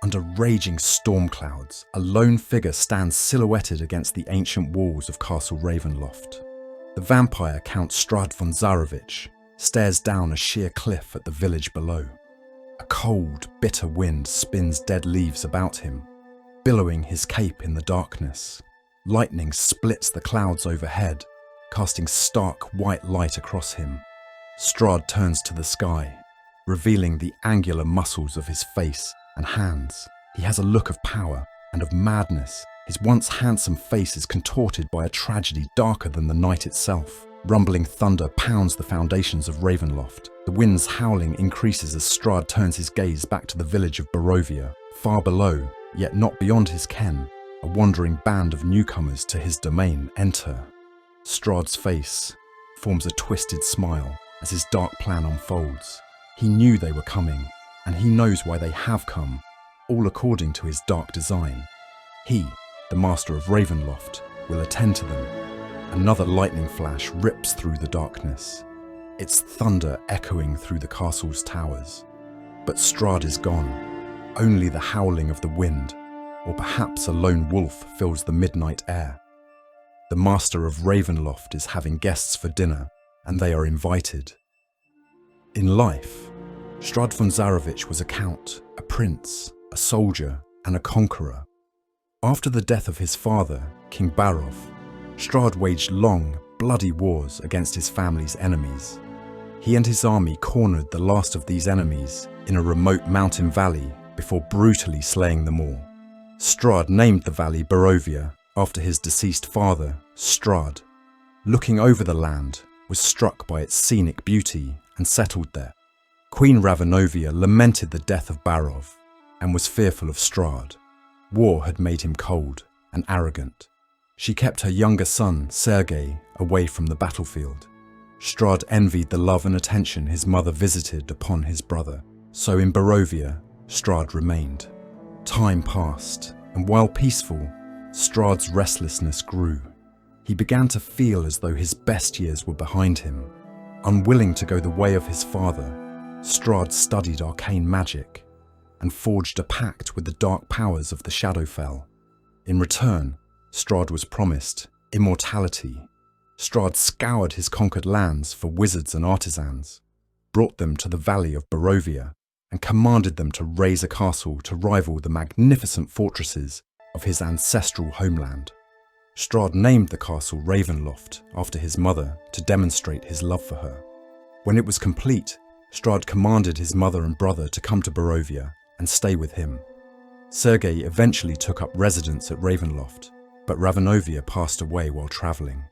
Under raging storm clouds, a lone figure stands silhouetted against the ancient walls of Castle Ravenloft. The vampire Count Strahd von Zarovich stares down a sheer cliff at the village below. A cold, bitter wind spins dead leaves about him, billowing his cape in the darkness. Lightning splits the clouds overhead, casting stark white light across him. Strahd turns to the sky, revealing the angular muscles of his face and hands. He has a look of power and of madness. His once handsome face is contorted by a tragedy darker than the night itself. Rumbling thunder pounds the foundations of Ravenloft. The wind's howling increases as Strahd turns his gaze back to the village of Barovia. Far below, yet not beyond his ken, a wandering band of newcomers to his domain enter. Strahd's face forms a twisted smile as his dark plan unfolds. He knew they were coming, and he knows why they have come, all according to his dark design. He, the master of Ravenloft, will attend to them. Another lightning flash rips through the darkness, its thunder echoing through the castle's towers. But Strahd is gone. Only the howling of the wind, or perhaps a lone wolf, fills the midnight air. The master of Ravenloft is having guests for dinner, and they are invited. In life, Strahd von Zarovich was a count, a prince, a soldier, and a conqueror. After the death of his father, King Barov, Strahd waged long, bloody wars against his family's enemies. He and his army cornered the last of these enemies in a remote mountain valley before brutally slaying them all. Strahd named the valley Barovia after his deceased father, Strahd. Looking over the land, was struck by its scenic beauty and settled there. Queen Ravenovia lamented the death of Barov and was fearful of Strahd. War had made him cold and arrogant. She kept her younger son, Sergei, away from the battlefield. Strahd envied the love and attention his mother visited upon his brother, so in Barovia, Strahd remained. Time passed, and while peaceful, Strahd's restlessness grew. He began to feel as though his best years were behind him. Unwilling to go the way of his father, Strahd studied arcane magic and forged a pact with the dark powers of the Shadowfell. In return, Strahd was promised immortality. Strahd scoured his conquered lands for wizards and artisans, brought them to the valley of Barovia, and commanded them to raise a castle to rival the magnificent fortresses of his ancestral homeland. Strahd named the castle Ravenloft after his mother to demonstrate his love for her. When it was complete, Strahd commanded his mother and brother to come to Barovia and stay with him. Sergei eventually took up residence at Ravenloft, but Ravenovia passed away while travelling.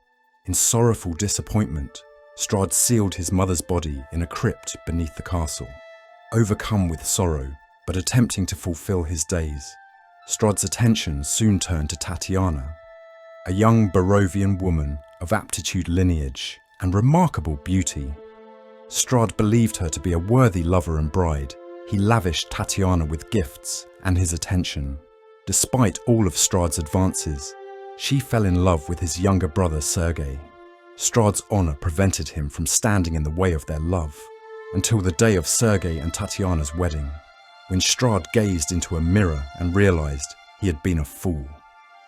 In sorrowful disappointment, Strahd sealed his mother's body in a crypt beneath the castle. Overcome with sorrow, but attempting to fulfill his days, Strahd's attention soon turned to Tatiana, a young Barovian woman of aptitude lineage and remarkable beauty. Strahd believed her to be a worthy lover and bride. He lavished Tatiana with gifts and his attention. Despite all of Strahd's advances, she fell in love with his younger brother Sergei. Strahd's honor prevented him from standing in the way of their love, until the day of Sergei and Tatiana's wedding, when Strahd gazed into a mirror and realized he had been a fool.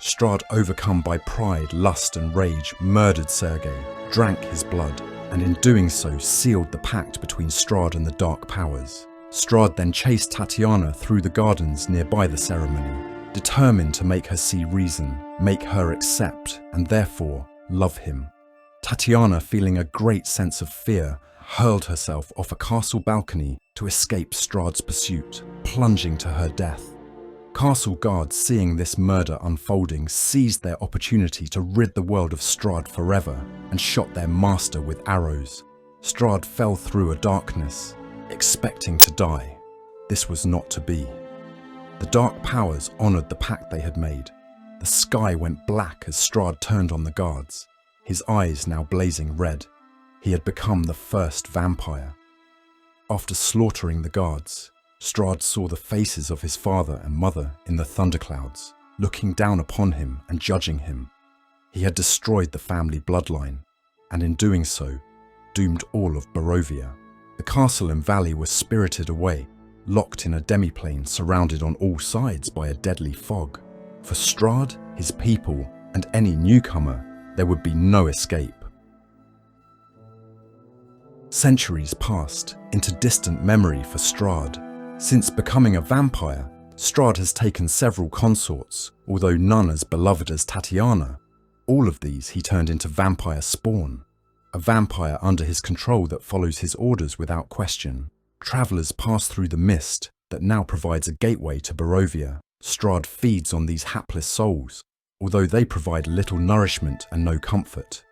Strahd, overcome by pride, lust and rage, murdered Sergei, drank his blood, and in doing so sealed the pact between Strahd and the dark powers. Strahd then chased Tatiana through the gardens nearby the ceremony, determined to make her see reason, make her accept, and therefore love him. Tatiana, feeling a great sense of fear, hurled herself off a castle balcony to escape Strahd's pursuit, plunging to her death. Castle guards, seeing this murder unfolding, seized their opportunity to rid the world of Strahd forever and shot their master with arrows. Strahd fell through a darkness, expecting to die. This was not to be. The dark powers honored the pact they had made. The sky went black as Strahd turned on the guards, his eyes now blazing red. He had become the first vampire. After slaughtering the guards, Strahd saw the faces of his father and mother in the thunderclouds, looking down upon him and judging him. He had destroyed the family bloodline, and in doing so, doomed all of Barovia. The castle and valley were spirited away, locked in a demiplane surrounded on all sides by a deadly fog. For Strahd, his people, and any newcomer, there would be no escape. Centuries passed into distant memory for Strahd. Since becoming a vampire, Strahd has taken several consorts, although none as beloved as Tatiana. All of these he turned into vampire spawn, a vampire under his control that follows his orders without question. Travellers pass through the mist that now provides a gateway to Barovia. Strahd feeds on these hapless souls, although they provide little nourishment and no comfort.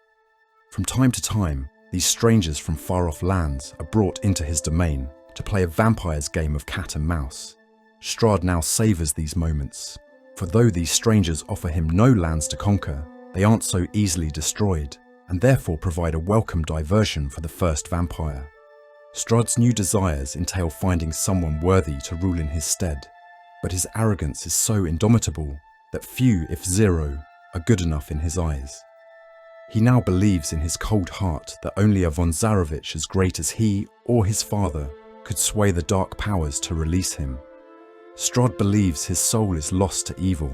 From time to time, these strangers from far-off lands are brought into his domain to play a vampire's game of cat and mouse. Strahd now savours these moments, for though these strangers offer him no lands to conquer, they aren't so easily destroyed, and therefore provide a welcome diversion for the first vampire. Strahd's new desires entail finding someone worthy to rule in his stead, but his arrogance is so indomitable that few, if zero, are good enough in his eyes. He now believes in his cold heart that only a von Zarovich as great as he or his father could sway the dark powers to release him. Strahd believes his soul is lost to evil.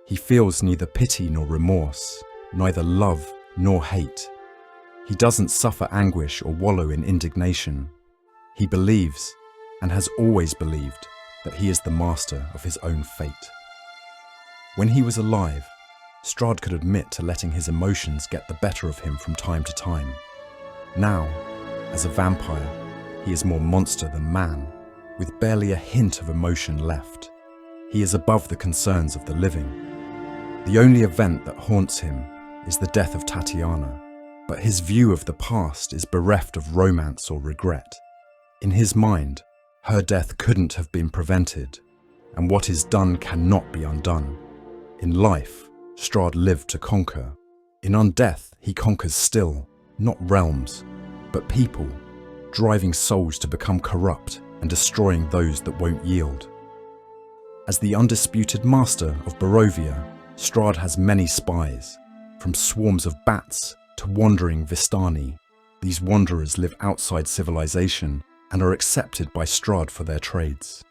He feels neither pity nor remorse, neither love nor hate. He doesn't suffer anguish or wallow in indignation. He believes, and has always believed, that he is the master of his own fate. When he was alive, Strahd could admit to letting his emotions get the better of him from time to time. Now, as a vampire, he is more monster than man, with barely a hint of emotion left. He is above the concerns of the living. The only event that haunts him is the death of Tatiana, but his view of the past is bereft of romance or regret. In his mind, her death couldn't have been prevented, and what is done cannot be undone. In life, Strahd lived to conquer. In undeath, he conquers still, not realms, but people, driving souls to become corrupt and destroying those that won't yield. As the undisputed master of Barovia, Strahd has many spies, from swarms of bats to wandering Vistani. These wanderers live outside civilization and are accepted by Strahd for their trades.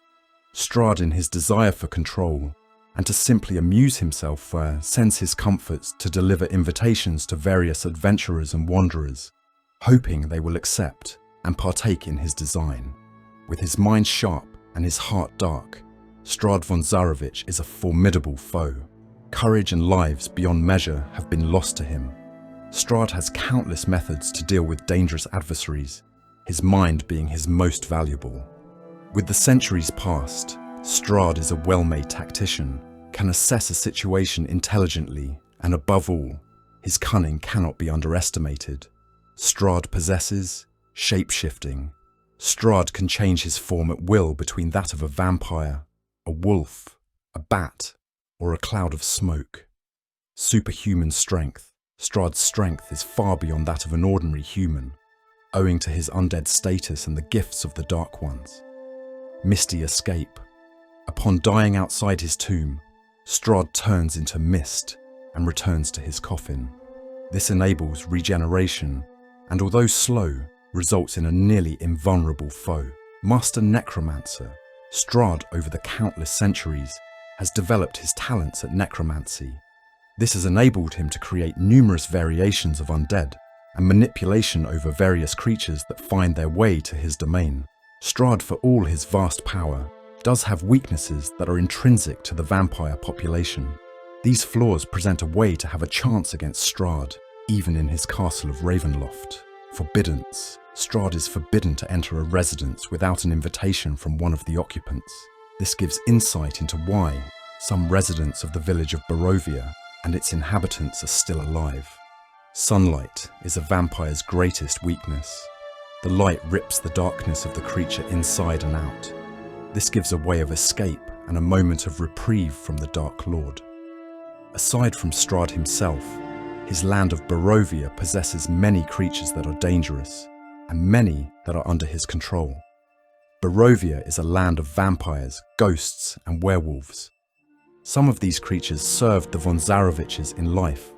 Strahd, in his desire for control and to simply amuse himself, sends his comforts to deliver invitations to various adventurers and wanderers, hoping they will accept and partake in his design. With his mind sharp and his heart dark, Strahd von Zarovich is a formidable foe. Courage and lives beyond measure have been lost to him. Strahd has countless methods to deal with dangerous adversaries, his mind being his most valuable. With the centuries past, Strahd is a well-made tactician, can assess a situation intelligently, and above all, his cunning cannot be underestimated. Strahd possesses shape-shifting. Strahd can change his form at will between that of a vampire, a wolf, a bat, or a cloud of smoke. Superhuman strength. Strahd's strength is far beyond that of an ordinary human, owing to his undead status and the gifts of the Dark Ones. Misty escape. Upon dying outside his tomb, Strahd turns into mist and returns to his coffin. This enables regeneration, and although slow, results in a nearly invulnerable foe. Master Necromancer, Strahd, over the countless centuries, has developed his talents at necromancy. This has enabled him to create numerous variations of undead and manipulation over various creatures that find their way to his domain. Strahd, for all his vast power, does have weaknesses that are intrinsic to the vampire population. These flaws present a way to have a chance against Strahd, even in his castle of Ravenloft. Forbiddance. Strahd is forbidden to enter a residence without an invitation from one of the occupants. This gives insight into why some residents of the village of Barovia and its inhabitants are still alive. Sunlight is a vampire's greatest weakness. The light rips the darkness of the creature inside and out. This gives a way of escape and a moment of reprieve from the Dark Lord. Aside from Strahd himself, his land of Barovia possesses many creatures that are dangerous, and many that are under his control. Barovia is a land of vampires, ghosts, and werewolves. Some of these creatures served the von Zaroviches in life.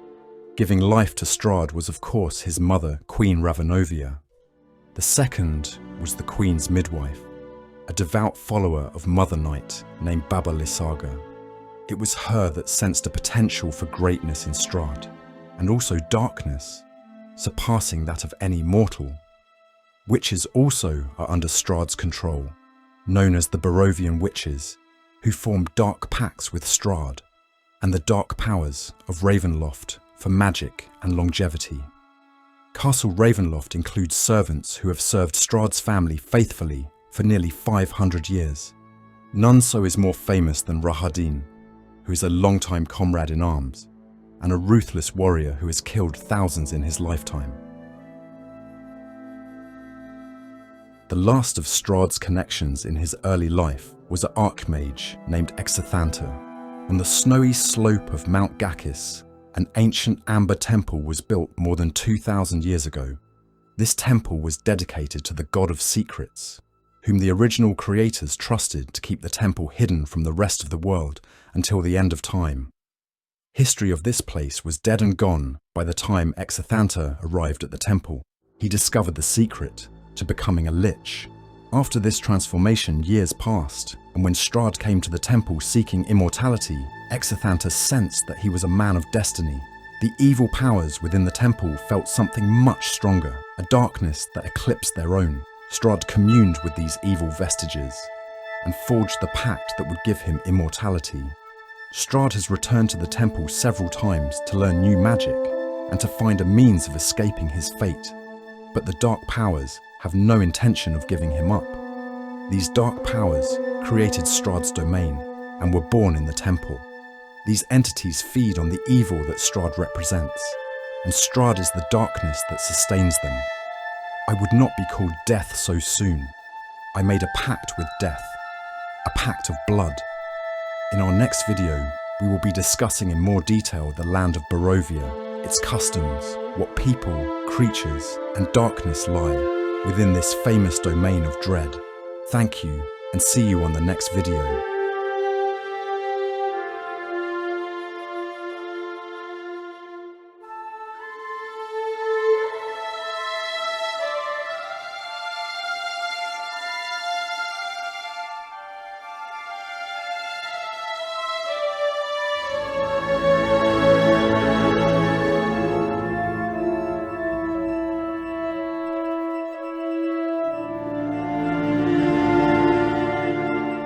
Giving life to Strahd was of course his mother, Queen Ravenovia. The second was the Queen's midwife. a devout follower of Mother Night named Baba Lysaga. It was her that sensed a potential for greatness in Strahd, and also darkness, surpassing that of any mortal. Witches also are under Strahd's control, known as the Barovian witches, who formed dark pacts with Strahd and the dark powers of Ravenloft for magic and longevity. Castle Ravenloft includes servants who have served Strahd's family faithfully for nearly 500 years. None so is more famous than Rahadin, who is a longtime comrade in arms, and a ruthless warrior who has killed thousands in his lifetime. The last of Strahd's connections in his early life was an archmage named Exithanta. On the snowy slope of Mount Gakis, an ancient amber temple was built more than 2,000 years ago. This temple was dedicated to the god of secrets, whom the original creators trusted to keep the temple hidden from the rest of the world until the end of time. History of this place was dead and gone by the time Exithanta arrived at the temple. He discovered the secret to becoming a lich. After this transformation, years passed, and when Strahd came to the temple seeking immortality, Exithanta sensed that he was a man of destiny. The evil powers within the temple felt something much stronger, a darkness that eclipsed their own. Strahd communed with these evil vestiges and forged the pact that would give him immortality. Strahd has returned to the temple several times to learn new magic and to find a means of escaping his fate, but the dark powers have no intention of giving him up. These dark powers created Strahd's domain and were born in the temple. These entities feed on the evil that Strahd represents, and Strahd is the darkness that sustains them. I would not be called death so soon. I made a pact with death, a pact of blood. In our next video, we will be discussing in more detail the land of Barovia, its customs, what people, creatures, and darkness lie within this famous domain of dread. Thank you, and see you on the next video.